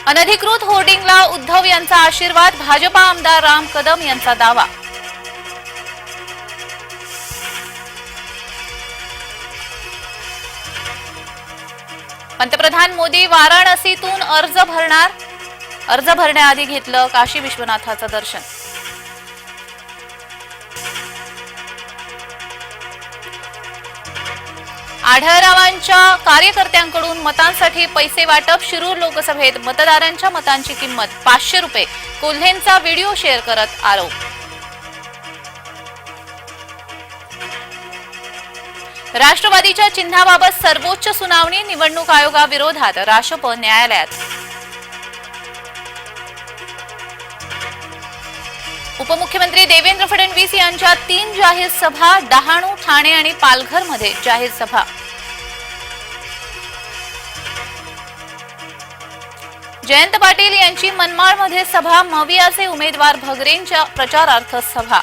अनधिकृत होर्डिंगला उद्धव यांचा आशीर्वाद, भाजपा आमदार राम कदम यांचा दावा. पंतप्रधान मोदी वाराणसीतून अर्ज भरण्याआधी घेतलं काशी विश्वनाथाचं दर्शन. आढळरावांच्या कार्यकर्त्यांकडून मतांसाठी पैसे वाटप. शिरूर लोकसभेत मतदारांच्या मतांची किंमत 500 रुपये. कोल्हेंचा व्हिडिओ शेअर करत आरोप. राष्ट्रवादीच्या चिन्हाबाबत सर्वोच्च सुनावणी. निवडणूक आयोगाविरोधात राष्ट्रप न्यायालयात. उपमुख्यमंत्री देवेंद्र फडणवीस यांच्या 3 जाहीर सभा. डहाणू, ठाणे आणि पालघरमध्ये जाहीर सभा. जयंत पाटील यांची मनमाडमध्ये सभा. मवियाचे उमेदवार भगरेंच्या प्रचारार्थ सभा.